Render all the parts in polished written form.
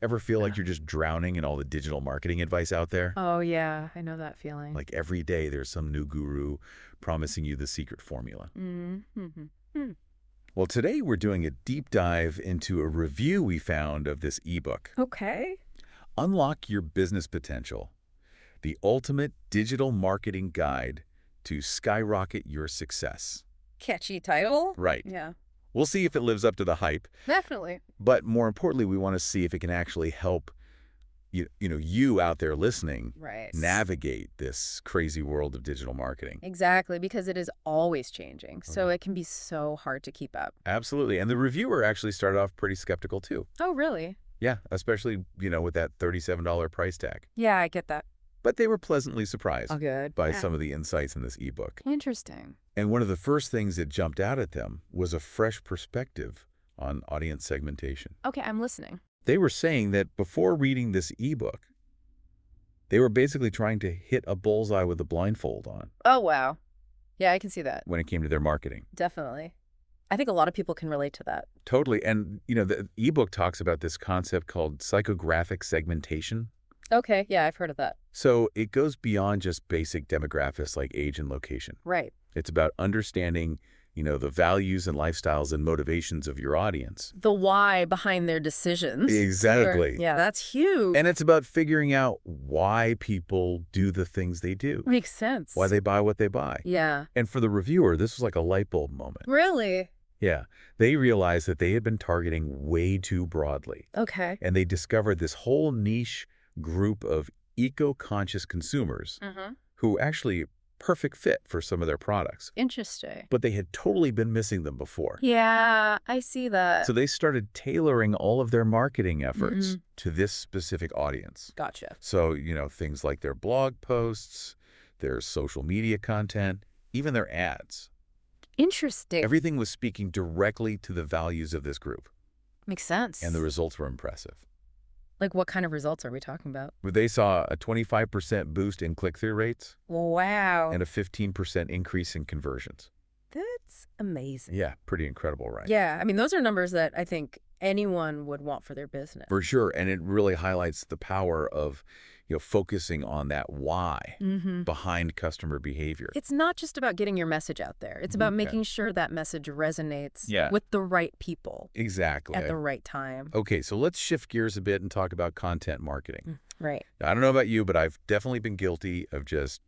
Ever feel like you're just drowning in all the digital marketing advice out there? Oh, yeah. I know that feeling. Like every day there's some new guru promising you the secret formula. Mm-hmm. Well, today we're doing a deep dive into a review we found of this ebook, Okay. Unlock Your Business Potential, the ultimate digital marketing guide to skyrocket your success. Catchy title. Right. Yeah. We'll see if it lives up to the hype, Definitely. but more importantly, we want to see if it can actually help you out there listening Right. navigate this crazy world of digital marketing. Exactly, because it is always changing. So it can be so hard to keep up. Absolutely. And the reviewer actually started off pretty skeptical too. Oh, really? Yeah, especially, with that $37 price tag. Yeah, I get that. But they were pleasantly surprised Oh, good. by Yeah. some of the insights in this ebook. Interesting. And one of the first things that jumped out at them was a fresh perspective on audience segmentation. Okay, I'm listening. They were saying that before reading this ebook, they were basically trying to hit a bullseye with a blindfold on Oh, wow. Yeah, I can see that. when it came to their marketing. Definitely. I think a lot of people can relate to that. Totally. And, the ebook talks about this concept called psychographic segmentation. Okay, yeah, I've heard of that. So it goes beyond just basic demographics like age and location. Right. It's about understanding, the values and lifestyles and motivations of your audience. The why behind their decisions. Exactly. Sure. Yeah, that's huge. And it's about figuring out why people do the things they do, Makes sense. why they buy what they buy. Yeah. And for the reviewer, this was like a light bulb moment. Really? Yeah. They realized that they had been targeting way too broadly. Okay. And they discovered this whole niche group of eco-conscious consumers who actually perfect fit for some of their products. Interesting. But they had totally been missing them before. Yeah, I see that. So they started tailoring all of their marketing efforts to this specific audience. Gotcha. So, things like their blog posts, their social media content, even their ads. Interesting. Everything was speaking directly to the values of this group. Makes sense. And the results were impressive. Like, what kind of results are we talking about? They saw a 25% boost in click-through rates Wow. and a 15% increase in conversions. That's amazing. Yeah, pretty incredible, right? Yeah, I mean, those are numbers that I think anyone would want for their business. For sure. And it really highlights the power of, focusing on that why behind customer behavior. It's not just about getting your message out there. It's about making sure that message resonates with the right people. Exactly. At the right time. Okay, so let's shift gears a bit and talk about content marketing. Right. I don't know about you, but I've definitely been guilty of just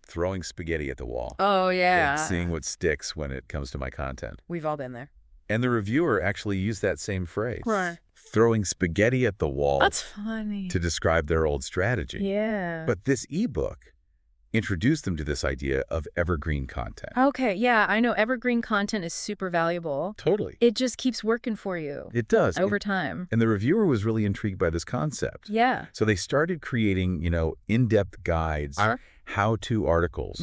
throwing spaghetti at the wall. Oh, yeah. And seeing what sticks when it comes to my content. We've all been there. And the reviewer actually used that same phrase. Right. Throwing spaghetti at the wall. That's funny. To describe their old strategy. Yeah. But this ebook introduced them to this idea of evergreen content. Okay, yeah, I know evergreen content is super valuable. Totally. It just keeps working for you. It does. Over time. And the reviewer was really intrigued by this concept. Yeah. So they started creating, in-depth guides, how-to articles,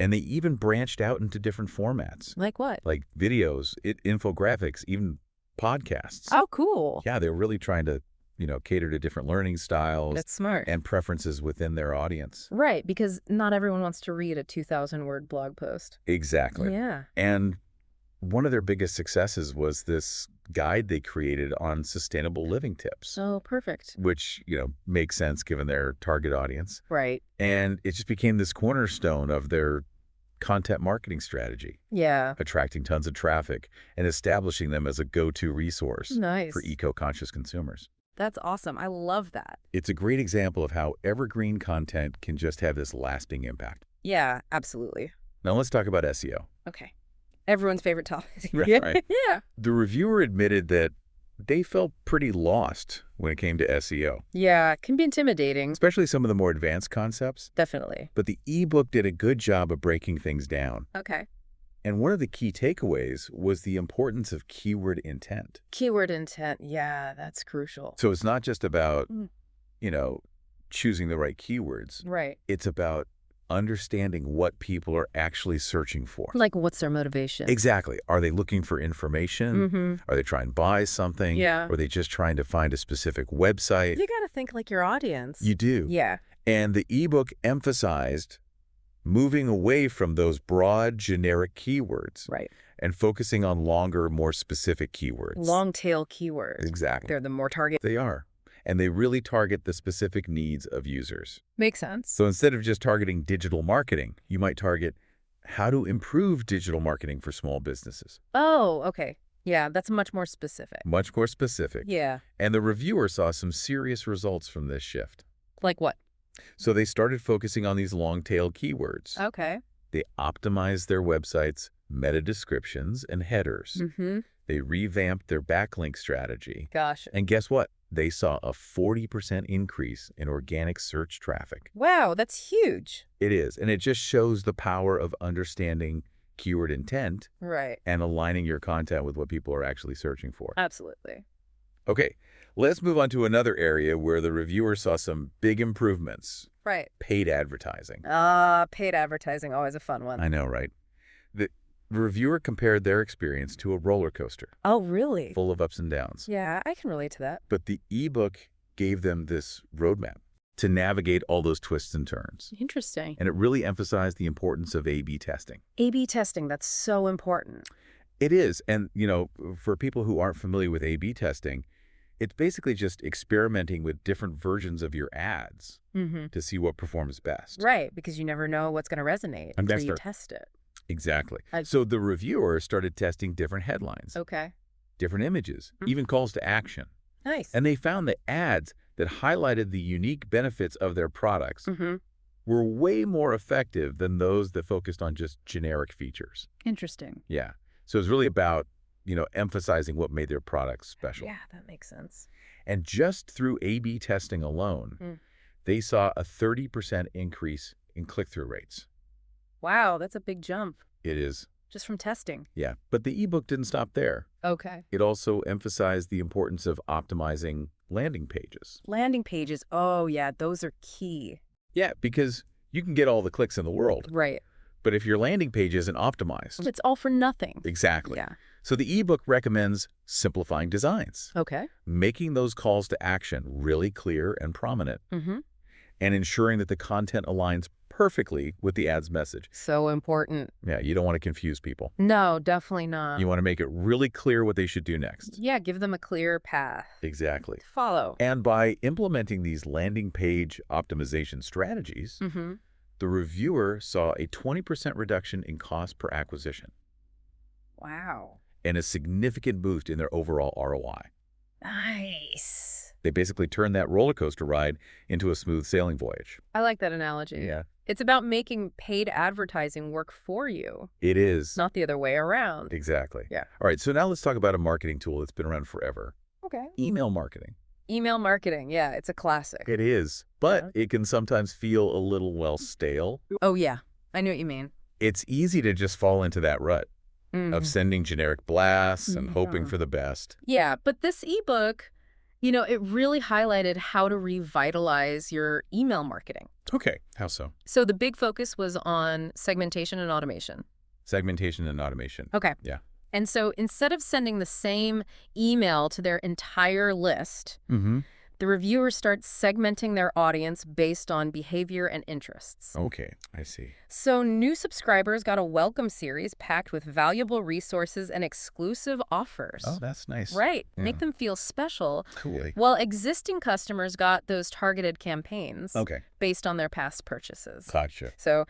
and they even branched out into different formats. Like what? Like videos, infographics, even podcasts. Oh, cool. Yeah, they were really trying to, cater to different learning styles. That's smart. And preferences within their audience. Right, because not everyone wants to read a 2,000-word blog post. Exactly. Yeah. And one of their biggest successes was this guide they created on sustainable living tips. Oh, perfect. Which, makes sense given their target audience. Right. And it just became this cornerstone of their content marketing strategy. Yeah. Attracting tons of traffic and establishing them as a go-to resource Nice. for eco-conscious consumers. That's awesome. I love that. It's a great example of how evergreen content can just have this lasting impact. Yeah, absolutely. Now let's talk about SEO. Okay. Everyone's favorite topic. Right. Yeah. The reviewer admitted that they felt pretty lost when it came to SEO. Yeah, it can be intimidating. Especially some of the more advanced concepts. Definitely. But the ebook did a good job of breaking things down. Okay. And one of the key takeaways was the importance of keyword intent. Keyword intent. Yeah, that's crucial. So it's not just about, choosing the right keywords. Right. It's about understanding what people are actually searching for. Like, what's their motivation? Exactly. Are they looking for information? Are they trying to buy something? Yeah. Or are they just trying to find a specific website? You got to think like your audience. You do. Yeah. And the ebook emphasized moving away from those broad, generic keywords. Right. And focusing on longer, more specific keywords. Long tail keywords. Exactly. They're the more target. They are. and they really target the specific needs of users. Makes sense. So instead of just targeting digital marketing, you might target how to improve digital marketing for small businesses. Oh, okay. Yeah, that's much more specific. Much more specific. Yeah. And the reviewer saw some serious results from this shift. Like what? So they started focusing on these long-tail keywords. Okay. They optimized their websites' meta descriptions and headers. They revamped their backlink strategy. Gosh. And guess what? They saw a 40% increase in organic search traffic. Wow, that's huge. It is. And it just shows the power of understanding keyword intent and aligning your content with what people are actually searching for. Absolutely. Okay, let's move on to another area where the reviewer saw some big improvements. Right. Paid advertising. Paid advertising, always a fun one. I know, right? The reviewer compared their experience to a roller coaster. Oh, really? Full of ups and downs. Yeah, I can relate to that. But the ebook gave them this roadmap to navigate all those twists and turns. Interesting. And it really emphasized the importance of A/B testing. A/B testing, that's so important. It is. And, for people who aren't familiar with A/B testing, it's basically just experimenting with different versions of your ads to see what performs best. Right, because you never know what's going to resonate until you test it. Exactly. So the reviewer started testing different headlines, different images, even calls to action. Nice. And they found that ads that highlighted the unique benefits of their products were way more effective than those that focused on just generic features. Interesting. Yeah. So it's really about, emphasizing what made their products special. Yeah, that makes sense. And just through A/B testing alone, they saw a 30% increase in click-through rates. Wow, that's a big jump. It is. Just from testing. Yeah. But the ebook didn't stop there. Okay. It also emphasized the importance of optimizing landing pages. Landing pages. Oh, yeah, those are key. Yeah, because you can get all the clicks in the world. Right. But if your landing page isn't optimized... It's all for nothing. Exactly. Yeah. So the ebook recommends simplifying designs. Okay. Making those calls to action really clear and prominent. And ensuring that the content aligns perfectly with the ad's message. So important. Yeah, you don't want to confuse people. No, definitely not. You want to make it really clear what they should do next. Yeah, give them a clear path. Exactly. To follow. And by implementing these landing page optimization strategies, the reviewer saw a 20% reduction in cost per acquisition. Wow. And a significant boost in their overall ROI. Nice. They basically turned that roller coaster ride into a smooth sailing voyage. I like that analogy. Yeah. It's about making paid advertising work for you. It is. Not the other way around. Exactly. Yeah. All right, so now let's talk about a marketing tool that's been around forever. Okay. Email marketing. Email marketing, yeah, it's a classic. It is, but it can sometimes feel a little, stale. Oh, yeah. I know what you mean. It's easy to just fall into that rut of sending generic blasts and hoping for the best. Yeah, but this ebook, it really highlighted how to revitalize your email marketing. Okay, how so? So the big focus was on segmentation and automation. Segmentation and automation. Okay. Yeah. And so instead of sending the same email to their entire list, the reviewers start segmenting their audience based on behavior and interests. Okay, I see. So new subscribers got a welcome series packed with valuable resources and exclusive offers. Oh, that's nice. Right. Yeah. Make them feel special. Cool. While existing customers got those targeted campaigns Okay. based on their past purchases. Gotcha. So,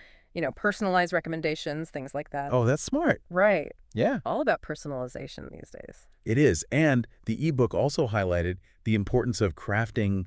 personalized recommendations, things like that. Oh, that's smart. Right. Yeah. All about personalization these days. It is. And the ebook also highlighted the importance of crafting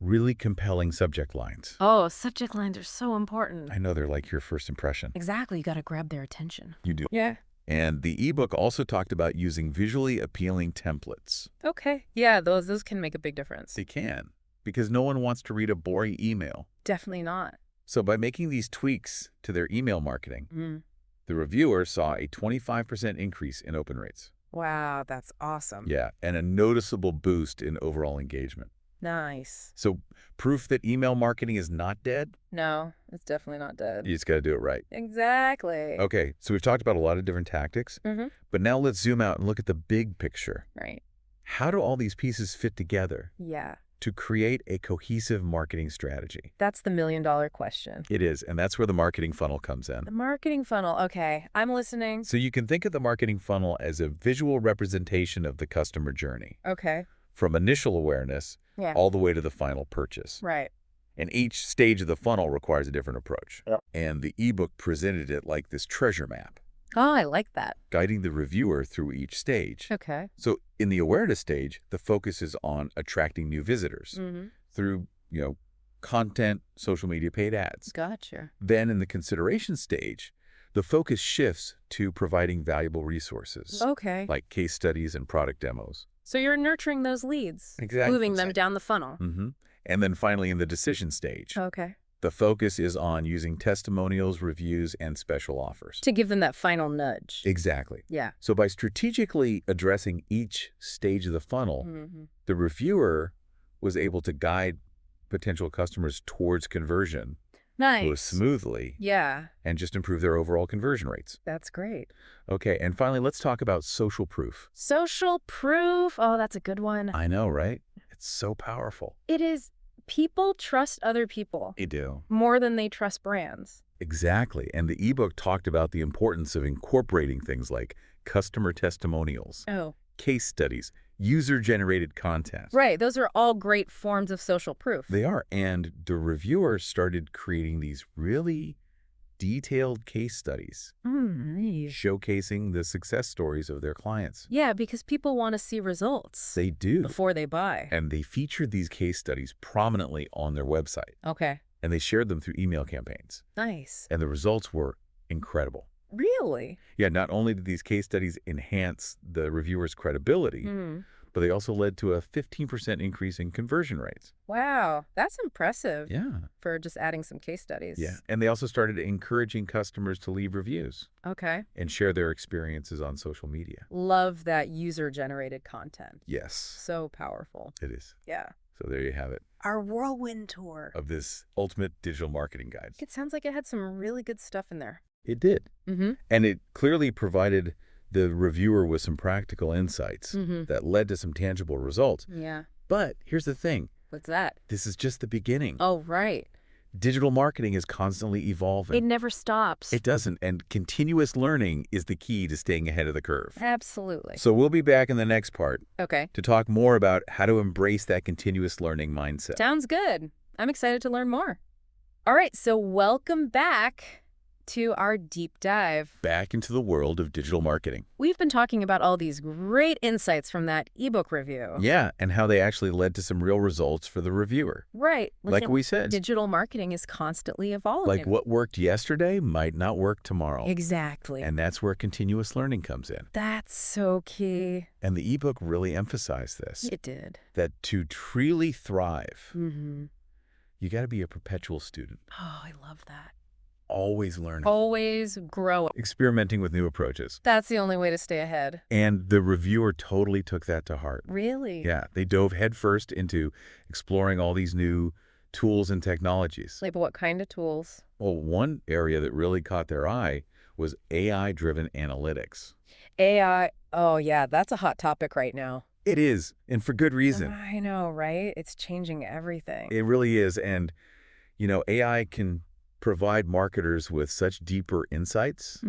really compelling subject lines. Oh, subject lines are so important. I know they're like your first impression. Exactly. You got to grab their attention. You do. Yeah. And the ebook also talked about using visually appealing templates. Okay. Yeah, those can make a big difference. They can, because no one wants to read a boring email. Definitely not. So by making these tweaks to their email marketing, the reviewer saw a 25% increase in open rates. Wow, that's awesome. Yeah, and a noticeable boost in overall engagement. Nice. So proof that email marketing is not dead? No, it's definitely not dead. You just got to do it right. Exactly. Okay, so we've talked about a lot of different tactics, but now let's zoom out and look at the big picture. Right. How do all these pieces fit together Yeah. to create a cohesive marketing strategy? That's the million-dollar question. It is, and that's where the marketing funnel comes in. The marketing funnel. Okay, I'm listening. So you can think of the marketing funnel as a visual representation of the customer journey. Okay. From initial awareness Yeah. all the way to the final purchase. Right. And each stage of the funnel requires a different approach. Yeah. And the ebook presented it like this treasure map, Oh, I like that. guiding the reviewer through each stage. Okay. So in the awareness stage, the focus is on attracting new visitors through, content, social media, paid ads. Gotcha. Then in the consideration stage, the focus shifts to providing valuable resources, Okay. like case studies and product demos. So you're nurturing those leads. Exactly. Moving them down the funnel. And then finally in the decision stage, Okay. the focus is on using testimonials, reviews, and special offers. To give them that final nudge. Exactly. Yeah. So by strategically addressing each stage of the funnel, the reviewer was able to guide potential customers towards conversion Nice. more smoothly Yeah. and just improve their overall conversion rates. That's great. Okay, and finally, let's talk about social proof. Social proof. Oh, that's a good one. I know, right? It's so powerful. It is. People trust other people They do. more than they trust brands. Exactly. And the ebook talked about the importance of incorporating things like customer testimonials, Oh. case studies, user-generated content. Right. Those are all great forms of social proof. They are. And the reviewers started creating these really detailed case studies, showcasing the success stories of their clients. Yeah, because people want to see results They do. before they buy. And they featured these case studies prominently on their website. Okay. And they shared them through email campaigns. Nice. And the results were incredible. Really? Yeah, not only did these case studies enhance the reviewer's credibility, but they also led to a 15% increase in conversion rates. Wow. That's impressive. Yeah. For just adding some case studies. Yeah. And they also started encouraging customers to leave reviews Okay. and share their experiences on social media. Love that user-generated content. Yes, So powerful. it is. Yeah. So there you have it, Our whirlwind tour. of this ultimate digital marketing guide. It sounds like it had some really good stuff in there. It did. Mm-hmm. And it clearly provided the reviewer with some practical insights that led to some tangible results. Yeah. But here's the thing. What's that? This is just the beginning. Oh, right. Digital marketing is constantly evolving. It never stops. It doesn't. And continuous learning is the key to staying ahead of the curve. Absolutely. So we'll be back in the next part Okay. to talk more about how to embrace that continuous learning mindset. Sounds good. I'm excited to learn more. All right. So welcome back to our deep dive. Back into the world of digital marketing. We've been talking about all these great insights from that ebook review. Yeah, and how they actually led to some real results for the reviewer. Right. Like we said. Digital marketing is constantly evolving. Like what worked yesterday might not work tomorrow. Exactly. And that's where continuous learning comes in. That's so key. And the ebook really emphasized this. It did. That to truly thrive, Mm-hmm. you got to be a perpetual student. Oh, I love that. Always learning. Always grow. Experimenting with new approaches. That's the only way to stay ahead. And the reviewer totally took that to heart. Really? Yeah, they dove headfirst into exploring all these new tools and technologies. Like what kind of tools? Well, one area that really caught their eye was AI-driven analytics. AI. Oh, yeah. That's a hot topic right now. It is, and for good reason. I know, right? It's changing everything. It really is. And, AI can provide marketers with such deeper insights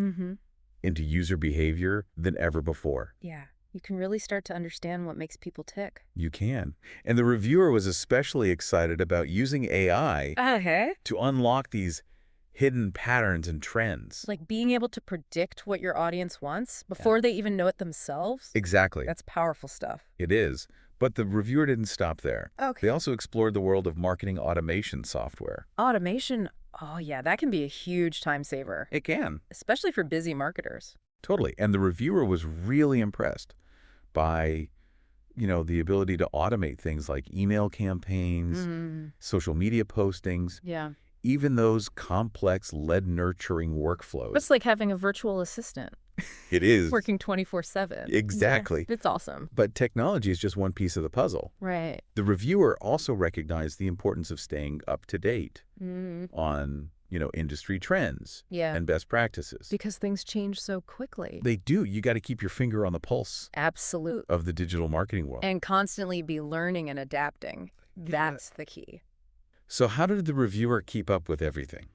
into user behavior than ever before. Yeah. You can really start to understand what makes people tick. You can. And the reviewer was especially excited about using AI to unlock these hidden patterns and trends. Like being able to predict what your audience wants before they even know it themselves. Exactly. That's powerful stuff. It is. But the reviewer didn't stop there. Okay. They also explored the world of marketing automation software. Automation. Oh, yeah. That can be a huge time saver, It can. especially for busy marketers. Totally. And the reviewer was really impressed by, the ability to automate things like email campaigns, social media postings, Yeah. even those complex lead nurturing workflows. It's like having a virtual assistant It is. working 24/7. Exactly. Yeah, it's awesome. But technology is just one piece of the puzzle. Right. The reviewer also recognized the importance of staying up to date on, industry trends Yeah. and best practices. Because things change so quickly. They do. You got to keep your finger on the pulse Absolutely. of the digital marketing world. And constantly be learning and adapting. That's the key. So how did the reviewer keep up with everything?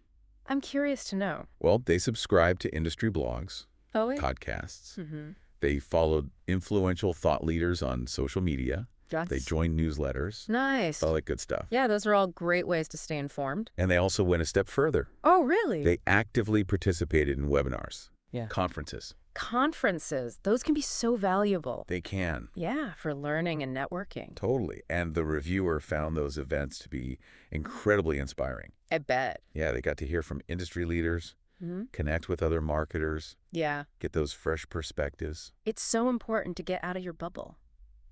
I'm curious to know. Well, they subscribed to industry blogs, Oh, wait. podcasts. Mm-hmm. They followed influential thought leaders on social media. They joined newsletters. Nice. All that good stuff. Yeah, those are all great ways to stay informed. And they also went a step further. Oh, really? They actively participated in webinars, Yeah. conferences. Conferences, those can be so valuable. They can. Yeah, for learning and networking. Totally. And the reviewer found those events to be incredibly inspiring. I bet. Yeah, they got to hear from industry leaders, connect with other marketers, Yeah. get those fresh perspectives. It's so important to get out of your bubble.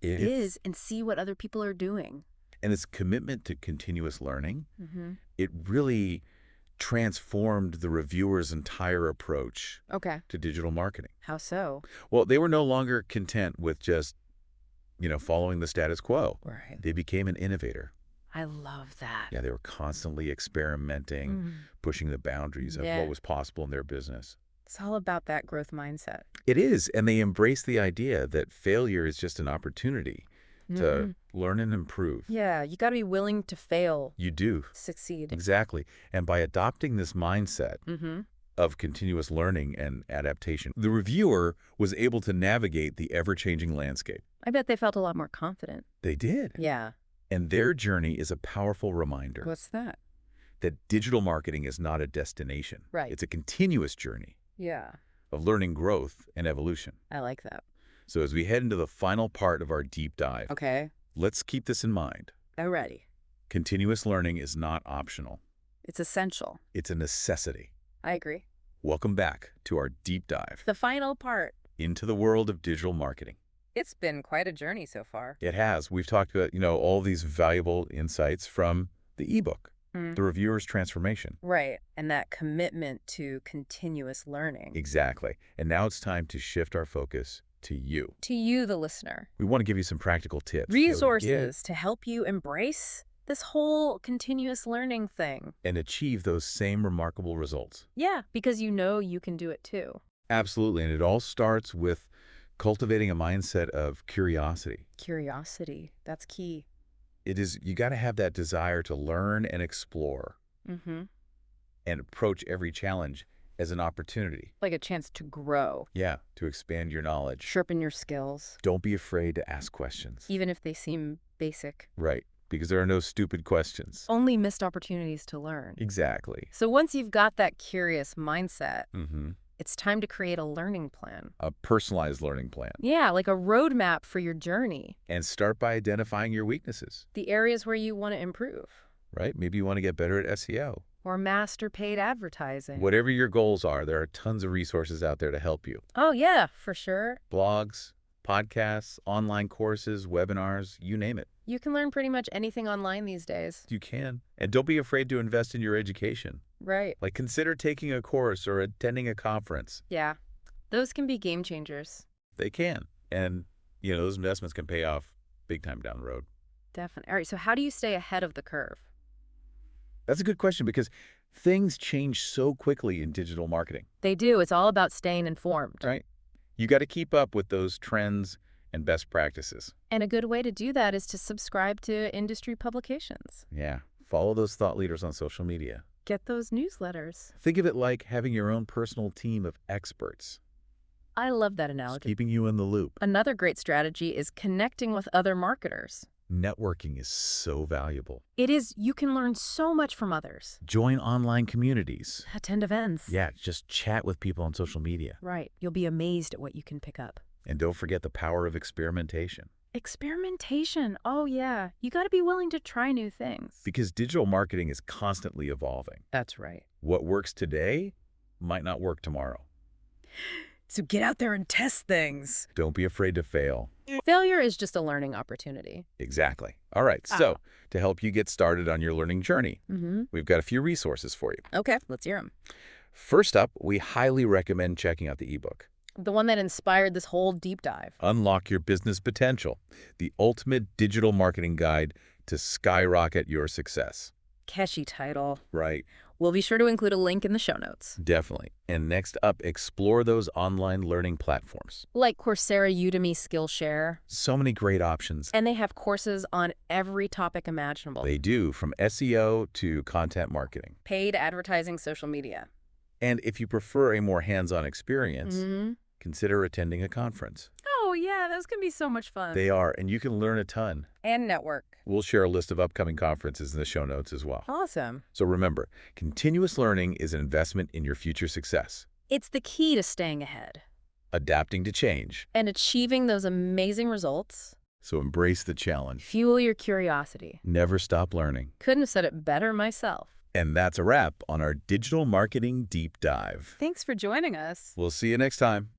It is, and see what other people are doing. And this commitment to continuous learning, it really transformed the reviewer's entire approach to digital marketing. How so? Well, they were no longer content with just, following the status quo. Right. They became an innovator. I love that. Yeah, they were constantly experimenting, pushing the boundaries of what was possible in their business. It's all about that growth mindset. It is, and they embrace the idea that failure is just an opportunity to learn and improve. Yeah, you got to be willing to fail. You do. Succeed. Exactly. And by adopting this mindset of continuous learning and adaptation, the reviewer was able to navigate the ever-changing landscape. I bet they felt a lot more confident. They did. Yeah. And their journey is a powerful reminder. What's that? That digital marketing is not a destination. Right. It's a continuous journey. Yeah. Of learning, growth, and evolution. I like that. So as we head into the final part of our deep dive, let's keep this in mind. I'm ready. Continuous learning is not optional. It's essential. It's a necessity. I agree. Welcome back to our deep dive. The final part. Into the world of digital marketing. It's been quite a journey so far. It has. We've talked about, all these valuable insights from the eBook, the reviewer's transformation. Right. And that commitment to continuous learning. Exactly. And now it's time to shift our focus to you. To you, the listener. We want to give you some practical tips. Resources to help you embrace this whole continuous learning thing. And achieve those same remarkable results. Yeah, because you can do it too. Absolutely. And it all starts with cultivating a mindset of curiosity. Curiosity. That's key. It is, you got to have that desire to learn and explore. And approach every challenge as an opportunity. Like a chance to grow. Yeah, to expand your knowledge. Sharpen your skills. Don't be afraid to ask questions. Even if they seem basic. Right, because there are no stupid questions. Only missed opportunities to learn. Exactly. So once you've got that curious mindset, it's time to create a learning plan. A personalized learning plan. Yeah, like a roadmap for your journey. And start by identifying your weaknesses. The areas where you want to improve. Right, maybe you want to get better at SEO. Or master paid advertising. Whatever your goals are, there are tons of resources out there to help you. Oh, yeah, for sure. Blogs, podcasts, online courses, webinars, you name it. You can learn pretty much anything online these days. You can. And don't be afraid to invest in your education. Right. Like consider taking a course or attending a conference. Yeah. Those can be game changers. They can. And, those investments can pay off big time down the road. Definitely. All right, so how do you stay ahead of the curve? That's a good question because things change so quickly in digital marketing. They do. It's all about staying informed. Right. You got to keep up with those trends and best practices. And a good way to do that is to subscribe to industry publications. Yeah. Follow those thought leaders on social media. Get those newsletters. Think of it like having your own personal team of experts. I love that analogy. Just keeping you in the loop. Another great strategy is connecting with other marketers. Networking is so valuable. It is. You can learn so much from others. Join online communities. Attend events. Yeah, just chat with people on social media. Right. You'll be amazed at what you can pick up. And don't forget the power of experimentation. Experimentation. Oh, yeah. You got to be willing to try new things. Because digital marketing is constantly evolving. That's right. What works today might not work tomorrow. So get out there and test things. Don't be afraid to fail. Failure is just a learning opportunity. Exactly. All right. So to help you get started on your learning journey, we've got a few resources for you. Okay, let's hear them. First up, we highly recommend checking out the ebook. The one that inspired this whole deep dive. Unlock Your Business Potential, the ultimate digital marketing guide to skyrocket your success. Catchy title. Right. We'll be sure to include a link in the show notes. Definitely. And next up, explore those online learning platforms. Like Coursera, Udemy, Skillshare. So many great options. And they have courses on every topic imaginable. They do, from SEO to content marketing. Paid advertising, social media. And if you prefer a more hands-on experience, consider attending a conference. Oh, yeah, those can be so much fun. They are, and you can learn a ton. And network. We'll share a list of upcoming conferences in the show notes as well. Awesome. So remember, continuous learning is an investment in your future success. It's the key to staying ahead. Adapting to change. And achieving those amazing results. So embrace the challenge. Fuel your curiosity. Never stop learning. Couldn't have said it better myself. And that's a wrap on our digital marketing deep dive. Thanks for joining us. We'll see you next time.